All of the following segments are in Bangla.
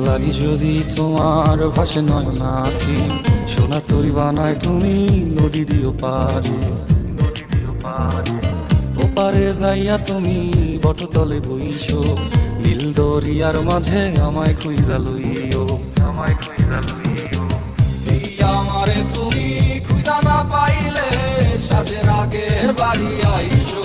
লাগি যদি তোমার ভাসে নয় নাকি, সোনার তরি বানায় তুমি নদী দিও পারে। ওপারে যাইয়া তুমি বটতলে বইছো, নীল দরিয়ার মাঝে আমায় খুঁজা লইও। এই আমারে তুমি খুঁজা না পাইলে সাজের আগে বাড়ি আইছো।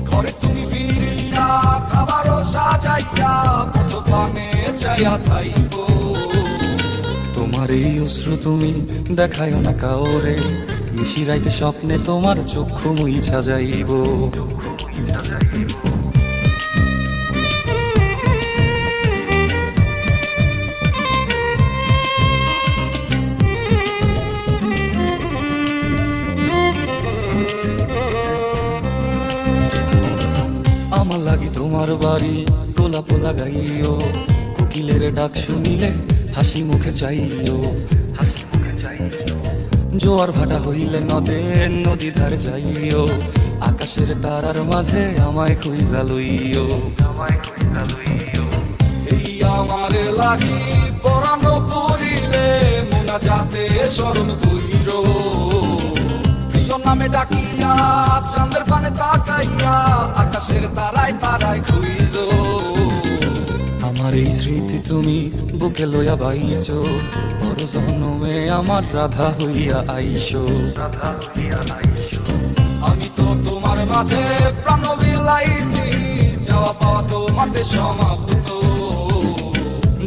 ঘরে তুমি ফিরিয়া খাবারও সাজাইয়া পথ পানে চাইয়া থাইকো। তোমার এই অশ্রু তুমি দেখায়ও না কাউরে, নিশিরাইতে স্বপ্নে তোমার চক্ষু মুইছা যাইব। আমার লাগি তোমার বাড়ি পোলা পোলা গাইও, কোকিলের ডাক শুনিলে হাসি মুখে চাইও। জোয়ার ভাটা হইলে নদে নদী ধারে যাইও, আকাশের তারার মাঝে আমায় খুঁজা লইও। এই আমারে লাগি পরানো পড়িলে মোনা যাতে স্মরণ কইর। প্রিয় নামে ডাকিয়া চাঁদের পানে তাকাইয়া আকাশের তারায় তারায় খুঁজো। আমার এই স্মৃতি তুমি বুকে লইয়া বাইছো, বড় জন্মে আমার রাধা হইয়া আইসো। আমি তো তোমার মাঝে প্রাণ বিলাইছি, যাওয়া পাওয়া তোমাতে সমাপ্ত।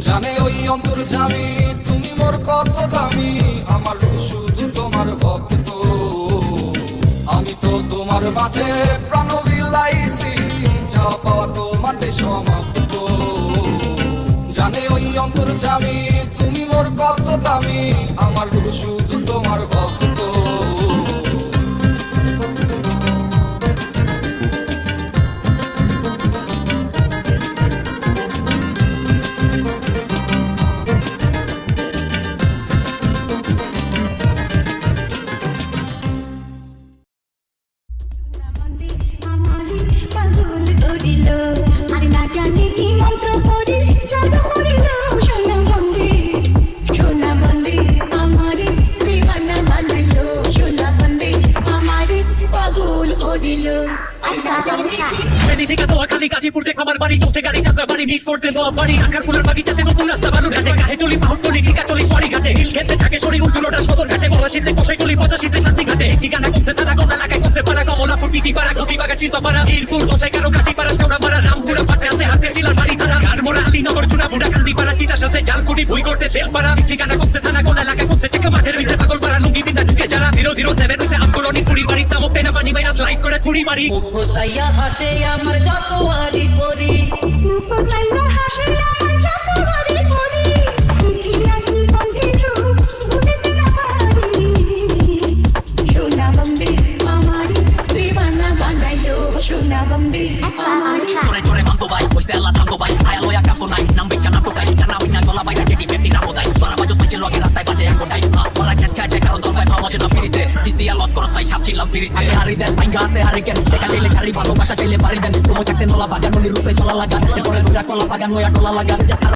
জানে ওই অন্তর্যামী তুমি মোর কত দামি, আমার শুধু তোমার ভক্ত। আমি তো তোমার মাঝে প্রাণ বিলাইছি, যাওয়া পাওয়া তোমাতে সমাপ্ত। জানে ওই অন্তর্যামী তুমি মোর কত দামি, আমার শুধু তোমার ভক্ত। গাজীপুর থেকে আমার বাড়ি, চলছে গাড়ি যাত্রা বাড়ি, মিট ফোর্স দেন বাড়ি, আকার ফুলের বাগিচাতে নতুন রাস্তা বালুর ঘাটে, কাহে টলি বাহুটলি টিকাটলি সোয়ারি ঘাটে, হিল খেতে থাকে শরীর উল্টোটা সদর ঘাটে, বলা শীতে কষাই টলি 85 নাতি ঘাটে, ঠিকানা কমছে থানা কোন এলাকায় কমছে পাড়া, কমলাপুর পিটি পাড়া, ঘটি বাগা তীর্থপাড়া, বীরপুর কষাই কারো কাটি পাড়া, সোনা পাড়া, রামপুরা পাটে হাতে হাতে টিলার বাড়ি থানা, গাড়মোড়া আলীনগর চুনা বুড়া কান্দি পাড়া, তিতার সাথে জালকুটি ভুই করতে তেল পাড়া, ঠিকানা কমছে থানা কোন এলাকায় কমছে চেকা মাঠের ভিতরে পাগল পাড়া, লুঙ্গি বিন্দা ঢুকে যারা 007 হইছে আমগুলোনি পুরি বাড়ি, তামক তেনা পানি বাইনা স্লাইস করে ছুরি মারি। মুখতাইয়া হাসে আমার যত আরি পরি, মুখতাইয়া হাসে আমার যত আরি পরি, ইতিহাসি কন্টিনিউ ভুলিতে না পারি। সোনা বন্দে আমারি দিওয়ানা বানাইলো, সোনা বন্দে আমারি। জোরে জোরে মানতো ভাই কইছে আল্লাহ থামতো ভাই, আয়া লয়া কাপো নাই নাম বিচ্ছা নাম টোকাই, কানা উইনা গলা বাইরা কেটি পেটি নামো দাই, তোরা বাজো পাইছে লগে রাস্তায় বাটে এক কোটাই, বলা ক্যাচ ক্যাচ কারো দরবাই ফামজে না ফিরিতে, দিস দিয়া লস করস ভাই সাপ ছিলাম ফিরি, আগে হারি দেন ভাঙ্গা হাতে হারি কেন, দেখা চাইলে ছাড়ি ভালোবাসা চাইলে পারি দেন, তোমার থাকতে নলা বাগান নলির রূপে চলা লাগা, এরপরে ঘুরা কলা বাগান নয়া টলা লাগা।